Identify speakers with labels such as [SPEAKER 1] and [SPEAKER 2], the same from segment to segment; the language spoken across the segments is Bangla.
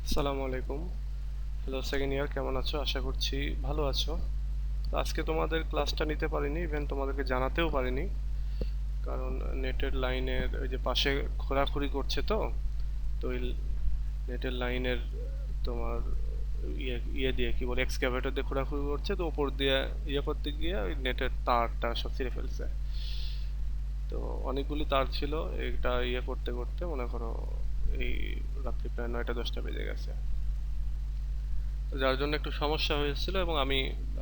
[SPEAKER 1] আসসালামু আলাইকুম। হ্যালো সেকেন্ড ইয়ার, কেমন আছো? আশা করছি ভালো আছো। তো আজকে তোমাদের ক্লাসটা নিতে পারিনি, ইভেন তোমাদেরকে জানাতেও পারিনি, কারণ নেটের লাইনের ওই যে পাশে খোঁড়াখুড়ি করছে, তো ওই নেটের লাইনের তোমার ইয়ে দিয়ে কি বলে এক্সক্যাভেটর দিয়ে খোঁড়াখুড়ি করছে, তো ওপর দিয়ে ইয়ে করতে গিয়ে ওই নেটের তারটা সব ছিঁড়ে ফেলছে। তো অনেকগুলি তার ছিল, এটা ইয়ে করতে করতে মনে করো এই রাত্রি প্রায় 9টা 10টা বেজে গেছে। যার জন্য একটু সমস্যা হয়েছিল এবং আমি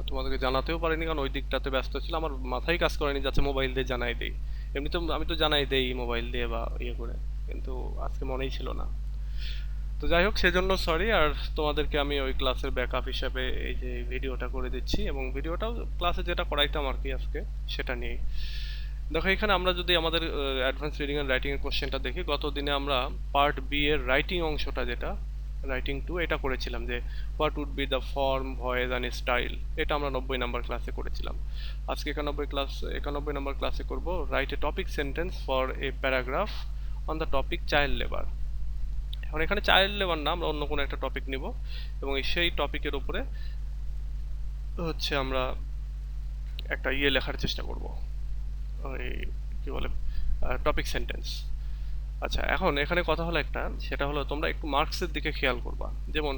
[SPEAKER 1] তোমাদেরকে জানাতেও পারিনি, কারণ ওই দিকটাতে ব্যস্ত ছিল, আমার মাথায় কাজ করেনি যাচ্ছে মোবাইল দিয়ে জানাই দেই। এমনি তো আমি তো জানাই দেই মোবাইল দিয়ে বা ইয়ে করে, কিন্তু আজকে মনেই ছিল না। তো যাই হোক, সেজন্য সরি। আর তোমাদেরকে আমি ওই ক্লাসের ব্যাকআপ হিসাবে এই যে ভিডিওটা করে দিচ্ছি, এবং ভিডিওটাও ক্লাসে যেটা করাইতাম আর কি আজকে, সেটা নিয়েই। দেখো, এখানে আমরা যদি আমাদের অ্যাডভান্স রিডিং এন্ড রাইটিং এর কোশ্চেনটা দেখি, গত দিনে আমরা পার্ট বি এর রাইটিং অংশটা, যেটা রাইটিং 2, এটা করেছিলাম যে what would be the form, voice and style. এটা আমরা 90 নম্বর ক্লাসে করেছিলাম। আজকে 91 নম্বর ক্লাসে করব right a topic sentence for a paragraph on the topic child labour. এখন এখানে চাইল্ড লেবার না, আমরা অন্য কোনো একটা টপিক নিব, এবং সেই টপিকের উপরে হচ্ছে আমরা একটা ইয়ে লেখার চেষ্টা করব, ওই কি বলে টপিক সেন্টেন্স। আচ্ছা, এখন এখানে কথা হলো একটা, সেটা হলো তোমরা একটু মার্কসের দিকে খেয়াল করবা। যেমন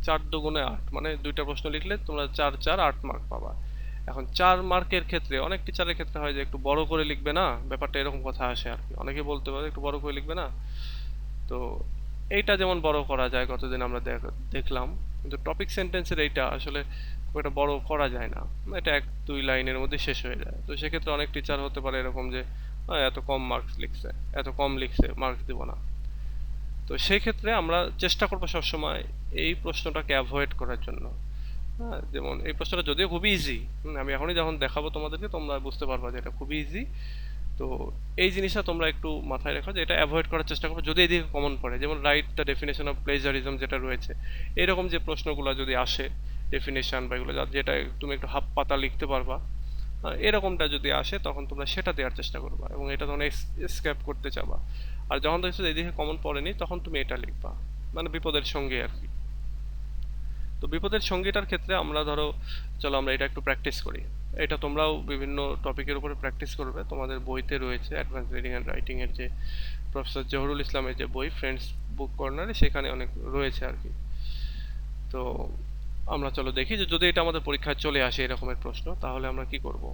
[SPEAKER 1] 4 × 2 = 8, মানে দুইটা প্রশ্ন লিখলে তোমরা 4 4 8 মার্ক পাবা। এখন 4 মার্কের ক্ষেত্রে অনেক টিচারের ক্ষেত্রে হয় যে একটু বড় করে লিখবে না, ব্যাপারটা এরকম কথা আসে আর কি, অনেকে বলতে পারে একটু বড় করে লিখবে না। তো এইটা যেমন বড় করা যায়, গতদিন আমরা দেখলাম, কিন্তু টপিক সেন্টেন্সের এইটা আসলে খুব একটা বড় করা যায় না, এটা 1 2 লাইনের মধ্যে শেষ হয়ে যায়। তো সেক্ষেত্রে অনেক টিচার হতে পারে এরকম যে এত কম মার্কস লিখছে, এত কম লিখছে, মার্কস দিব না। তো সেই ক্ষেত্রে আমরা চেষ্টা করবো সবসময় এই প্রশ্নটাকে অ্যাভয়েড করার জন্য। হ্যাঁ, যেমন এই প্রশ্নটা যদিও খুবই ইজি, আমি এখনই যখন দেখাবো তোমাদেরকে তোমরা বুঝতে পারবা যে এটা খুবই ইজি। তো এই জিনিসটা তোমরা একটু মাথায় রাখো যে এটা অ্যাভয়েড করার চেষ্টা করো যদি এদিকে কমন পড়ে, যেমন write the definition of plagiarism যেটা রয়েছে, এরকম যে প্রশ্নগুলো যদি আসে, ডেফিনেশন বা এগুলো যেটা তুমি একটু হাফ পাতা লিখতে পারবা, এরকমটা যদি আসে তখন তোমরা সেটা দেওয়ার চেষ্টা করবা এবং এটা তোমরা স্ক্যাপ করতে চাবা। আর যখন দেখছো এদিকে কমন পড়েনি, তখন তুমি এটা লিখবা, মানে বিপদের সঙ্গে আর কি। তো বিপদের সঙ্গীটার ক্ষেত্রে আমরা ধরো, চলো আমরা এটা একটু প্র্যাকটিস করি। এটা তোমরাও বিভিন্ন টপিকের উপরে প্র্যাকটিস করবে, তোমাদের বইতে রয়েছে অ্যাডভান্স রিডিং অ্যান্ড রাইটিং এর যে প্রফেসর জহুরুল ইসলামের যে বই ফ্রেন্ডস বুক কর্নারে, সেখানে অনেক রয়েছে আর কি। তো আমরা চলো দেখি যে যদি এটা আমাদের পরীক্ষায় চলে আসে এরকমের প্রশ্ন, তাহলে আমরা কি করব।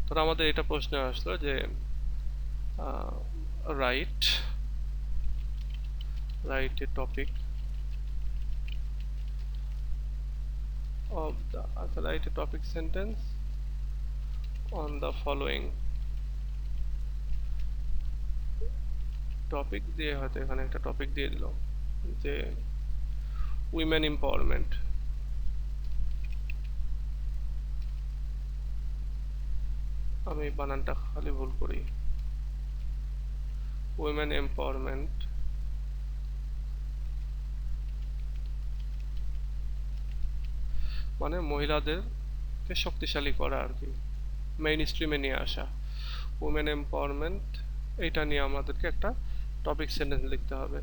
[SPEAKER 1] ধরো আমাদের এটা প্রশ্ন আসলো যে right right a topic of the write a topic sentence on the following topic দিয়ে, হয়তো এখানে একটা টপিক দিয়ে দিল যে উইমেন এম্পাওয়ারমেন্ট। আমি বানানটা খালি ভুল করি, উইমেন এম্পাওয়ারমেন্ট মানে মহিলাদেরকে শক্তিশালী করা আর কি, মেইন স্ট্রিমে নিয়ে আসা। উইমেন এম্পাওয়ারমেন্ট, এইটা নিয়ে আমাদেরকে একটা টপিক সেন্টেন্স লিখতে হবে।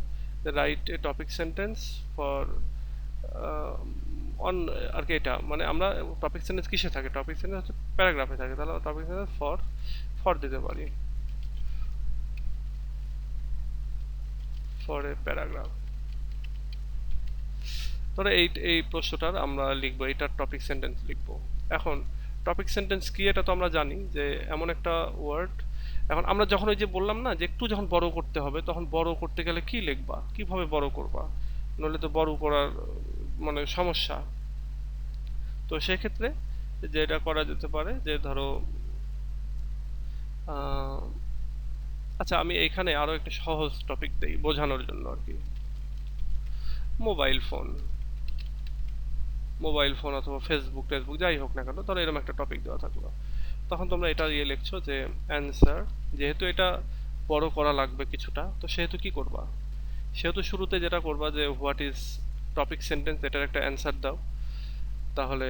[SPEAKER 1] Write a topic sentence for on, আর কি এটা মানে আমরা টপিক সেন্টেন্স কিসে থাকে, টপিক সেন্টেন্স হচ্ছে প্যারাগ্রাফে থাকে, তাহলে টপিক সেন্টেন্স ফর ফর দিতে পারি, ফর এ প্যারাগ্রাফ। ধরো এই এই প্রশ্নটার আমরা লিখবো, এটার টপিক সেন্টেন্স লিখবো। এখন টপিক সেন্টেন্স কি এটা তো আমরা জানি যে এমন একটা ওয়ার্ড। এখন আমরা যখন ওই যে বললাম না যে একটু যখন বড় করতে হবে, তখন বড় করতে গেলে কি লিখবা, কিভাবে বড় করবা, নইলে তো বড় করার মানে সমস্যা। তো সেক্ষেত্রে যেটা করা যেতে পারে যে ধরো আহ, আচ্ছা, আমি এইখানে আরো একটা সহজ টপিক দেই বোঝানোর জন্য আর কি। মোবাইল ফোন, মোবাইল ফোন অথবা ফেসবুক টেসবুক যাই হোক না কেন, ধরো এরকম একটা টপিক দেওয়া থাকলো, তখন তোমরা এটা লিখছো যে অ্যান্সার। যেহেতু এটা বড় করা লাগবে কিছুটা, তো সেহেতু কি করবা, সেহেতু শুরুতে যেটা করবা যে হোয়াট ইজ টপিক সেন্টেন্স, এটার একটা অ্যান্সার দাও। তাহলে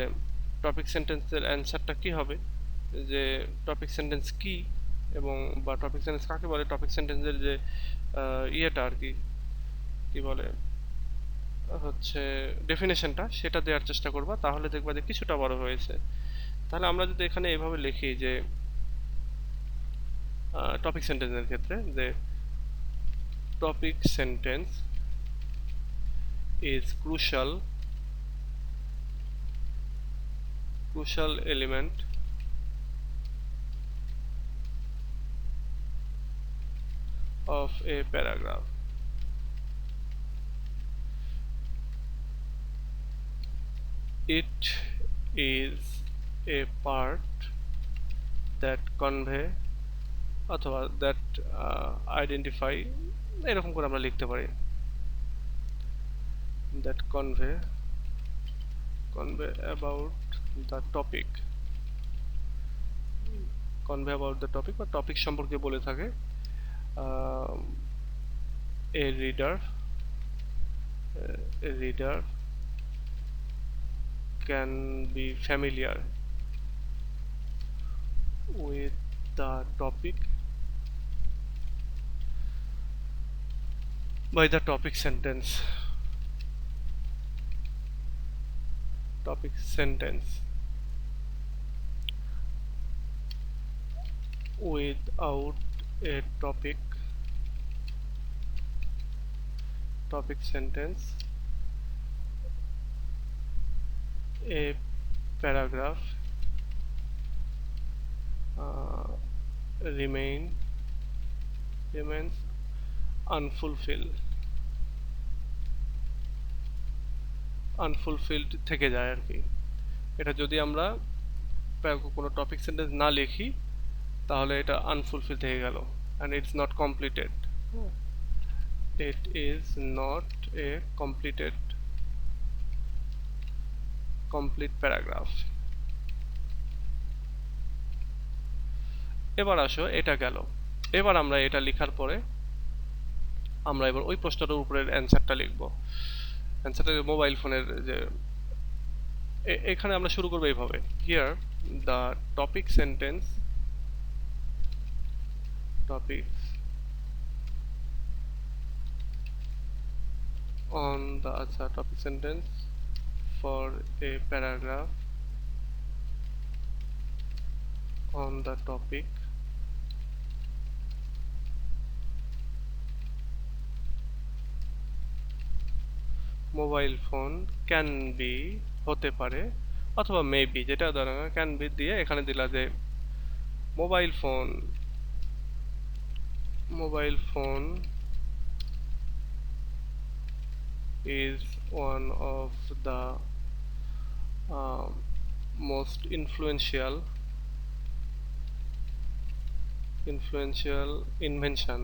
[SPEAKER 1] টপিক সেন্টেন্সের অ্যান্সারটা কি হবে, যে টপিক সেন্টেন্স কি, এবং বা টপিক সেন্টেন্স কাকে বলে, টপিক সেন্টেন্সের যে ইয়েটা আর কি, কি বলে হচ্ছে ডেফিনেশনটা সেটা দেওয়ার চেষ্টা করবা, তাহলে দেখবা যে কিছুটা বড় হয়েছে। তাহলে আমরা যদি এখানে এভাবে লিখি যে টপিক সেন্টেন্সের ক্ষেত্রে যে topic sentence is crucial element of a paragraph. It is a part that convey অথবা that identify, এরকম করে আমরা লিখতে পারি, that convey about the topic, convey about the topic বা টপিক সম্পর্কে বলে থাকে। a reader can be familiar with the topic by the topic sentence without a topic sentence a paragraph remains unfulfilled থেকে যায় আর কি। এটা যদি আমরা কোনো টপিক সেন্টেন্স না লিখি তাহলে এটা আনফুলফিল থেকে গেল, and it's not completed. It is not a complete paragraph. এবার আসো, এটা গেল। এবার আমরা এটা লেখার পরে আমরা এবার ওই প্রশ্নটার উপরের অ্যানসারটা লিখব। অ্যানসারটা মোবাইল ফোনের যে এখানে আমরা শুরু করব এইভাবে, here the topic sentence on the topic sentence for a paragraph on the topic mobile phone can be হতে পারে অথবা মেবি, যেটা ধরো ক্যান বি দিয়ে এখানে দিলা যে mobile phone is one of the most influential invention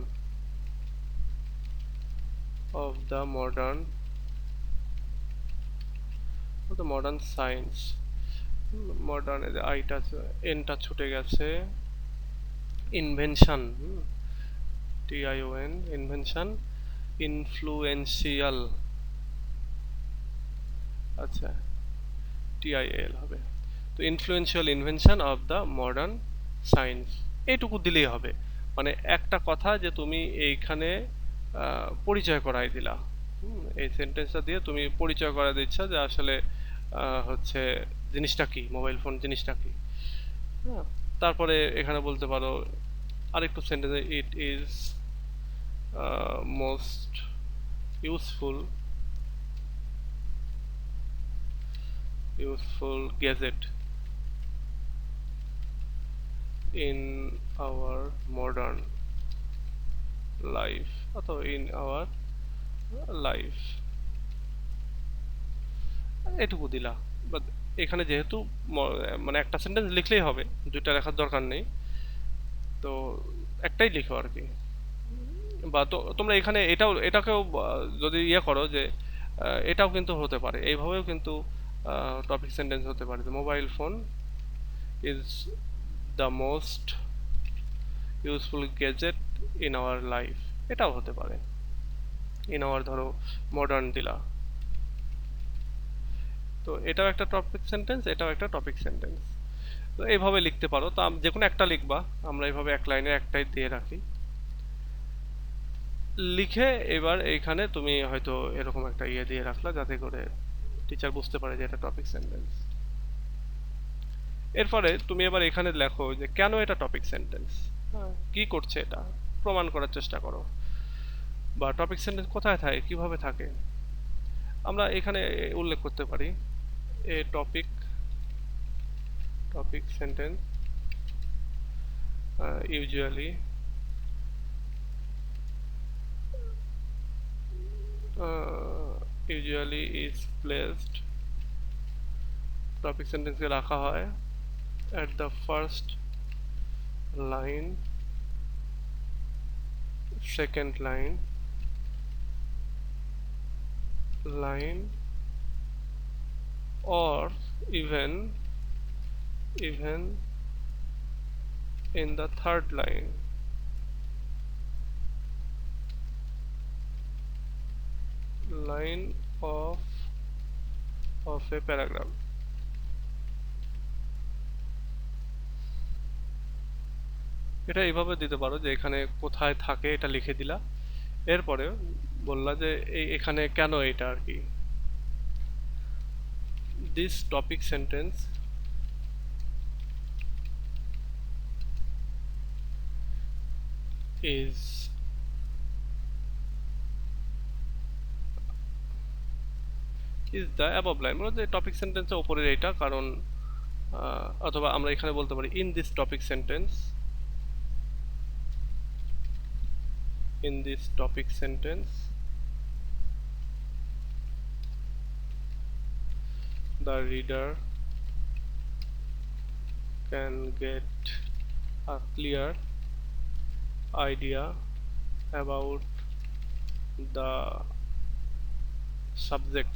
[SPEAKER 1] of the modern science. Modern আইটা এনটা ছুটে গেছে, ইনভেনশন TION ইনভেনশন, ইনফ্লুয়েন্সিয়াল আচ্ছা TIAL হবে। তো influential invention of the modern science, এইটুকু দিলেই হবে। মানে একটা কথা যে তুমি এইখানে পরিচয় করাই দিলা, এই সেন্টেন্সটা দিয়ে তুমি পরিচয় করা দিচ্ছ যে আসলে হচ্ছে জিনিসটা কি, মোবাইল ফোন জিনিসটা কি। হ্যাঁ, তারপরে এখানে বলতে পারো আরেকটু সেন্টেন্সে it is most useful gadget in our modern life অথবা in our life, এটুকু দিলা। বাট এখানে যেহেতু মানে একটা সেন্টেন্স লিখলেই হবে, দুইটা লেখার দরকার নেই, তো একটাই লিখো আর কি। বা তো তোমরা এখানে এটাকেও যদি ইয়ে করো যে এটাও কিন্তু হতে পারে, এইভাবেও কিন্তু টপিক সেন্টেন্স হতে পারে। Mobile phone is the most useful gadget in our life, এটাও হতে পারে। ইন আওয়ার ধরো মডার্ন দিলা, তো এটাও একটা টপিক সেন্টেন্স, এটাও একটা টপিক সেন্টেন্স। তো এইভাবে লিখতে পারো। তো যে কোনো একটা লিখবা, আমরা এইভাবে এক লাইনে একটাই দিয়ে রাখি। লিখে এবার এইখানে তুমি হয়তো এরকম একটা দিয়ে রাখলা যাতে করে টিচার বুঝতে পারে যে এটা টপিক সেন্টেন্স। এরপরে তুমি এবার এখানে লেখো যে কেন এটা টপিক সেন্টেন্স, কি করছে এটা প্রমাণ করার চেষ্টা করো, বা টপিক সেন্টেন্স কোথায় থাকে, কিভাবে থাকে। আমরা এখানে উল্লেখ করতে পারি a topic sentence usually is placed, topic সেন্টেন্সকে রাখা হয় at the first line, second line or even in the third line of a paragraph। এটা এইভাবে দিতে পারো যে এখানে কোথায় থাকে এটা লিখে দিলা, এরপরে বললা যে এখানে কেন এটা আর কি। this topic sentence is the above line, মানে যে টপিক সেন্টেন্সের উপরের এটা কারণ, অথবা আমরা এখানে বলতে পারি in this topic sentence the reader can get a clear idea about the subject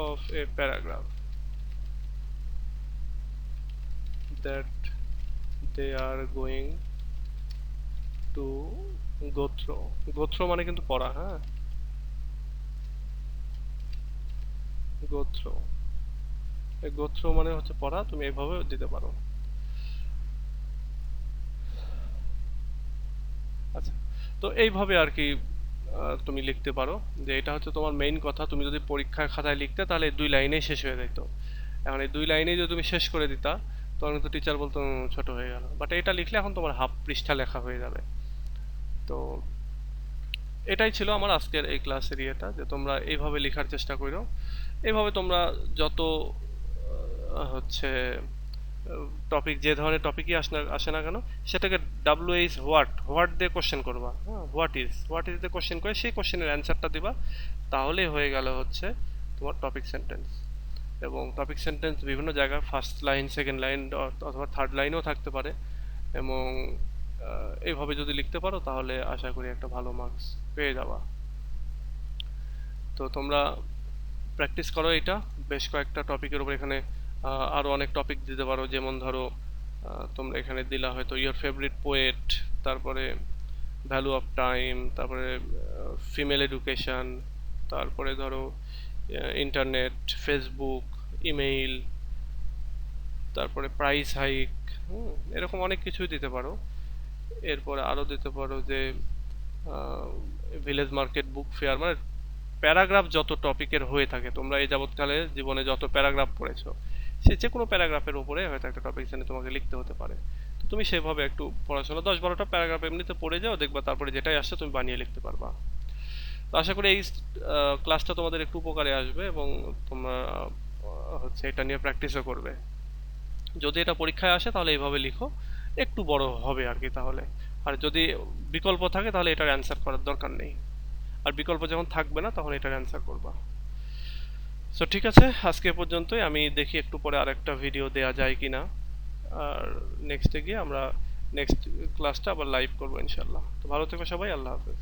[SPEAKER 1] of a paragraph that they are going to go through মানে কিন্তু পড়া, হ্যাঁ, go through মানে হচ্ছে পড়া, তুমি এইভাবে দিতে পারো। আচ্ছা, তো এইভাবে আর কি তুমি লিখতে পারো যে এটা হচ্ছে তোমার মেইন কথা। তুমি যদি পরীক্ষার খাতায় লিখতে তাহলে 2 লাইনেই শেষ হয়ে যেত। এখন এই 2 লাইনেই যদি তুমি শেষ করে দিতা তখন তো টিচার বলতো ছোট হয়ে গেল, বাট এটা লিখলে এখন তোমার হাফ পৃষ্ঠা লেখা হয়ে যাবে। তো এটাই ছিল আমার আজকের এই ক্লাসের ইয়েটা, যে তোমরা এইভাবে লেখার চেষ্টা করো। এইভাবে তোমরা যত হচ্ছে টপিক, যে ধরনের টপিকই আসে না কেন, সেটাকে WH হোয়াট দিয়ে কোশ্চেন করবা, হ্যাঁ, হোয়াট ইজ দিয়ে কোশ্চেন করে সেই কোশ্চেনের অ্যান্সারটা দিবা, তাহলেই হয়ে গেল হচ্ছে তোমার টপিক সেন্টেন্স। এবং টপিক সেন্টেন্স বিভিন্ন জায়গায় ফার্স্ট লাইন, সেকেন্ড লাইন অথবা থার্ড লাইনেও থাকতে পারে। এবং এইভাবে যদি লিখতে পারো তাহলে আশা করি একটা ভালো মার্কস পেয়ে যাবা। তো তোমরা প্র্যাকটিস করো এটা বেশ কয়েকটা টপিকের উপর। এখানে আরও অনেক টপিক দিতে পারো, যেমন ধরো তোমরা এখানে দিলা হয়তো ইয়োর ফেভারিট পোয়েট, তারপরে ভ্যালু অফ টাইম, তারপরে ফিমেল এডুকেশন, তারপরে ধরো ইন্টারনেট, ফেসবুক, ইমেইল, তারপরে প্রাইস হাইক, এরকম অনেক কিছুই দিতে পারো। এরপরে আরও দিতে পারো যে ভিলেজ মার্কেট, বুক ফেয়ার, মানে প্যারাগ্রাফ যত টপিকের হয়ে থাকে, তোমরা এই যাবৎকালে জীবনে যত প্যারাগ্রাফ পড়েছো সে যে কোনো প্যারাগ্রাফের উপরে হয়তো একটা টপিক জানি তোমাকে লিখতে হতে পারে। তো তুমি সেভাবে একটু পড়াশোনা 10-12টা প্যারাগ্রাফ এমনিতে পড়ে যাও, দেখবা তারপরে যেটাই আসছে তুমি বানিয়ে লিখতে পারবা। তো আশা করি এই ক্লাসটা তোমাদের একটু উপকারে আসবে এবং তোমরা হচ্ছে এটা নিয়ে প্র্যাকটিসও করবে। যদি এটা পরীক্ষায় আসে তাহলে এইভাবে লিখো, একটু বড় হবে আর কি তাহলে। আর যদি বিকল্প থাকে তাহলে এটার অ্যান্সার করার দরকার নেই, আর বিকল্প যখন থাকবে না তখন এটার অ্যান্সার করবা। সো ঠিক আছে, আজকে এ পর্যন্তই। আমি দেখি একটু পরে আরেকটা ভিডিও দেয়া যায় কিনা, আর নেক্সটে গিয়ে আমরা নেক্সট ক্লাসটা আবার লাইভ করবো ইনশাল্লাহ। তো ভালো থেকো সবাই, আল্লাহ হাফেজ।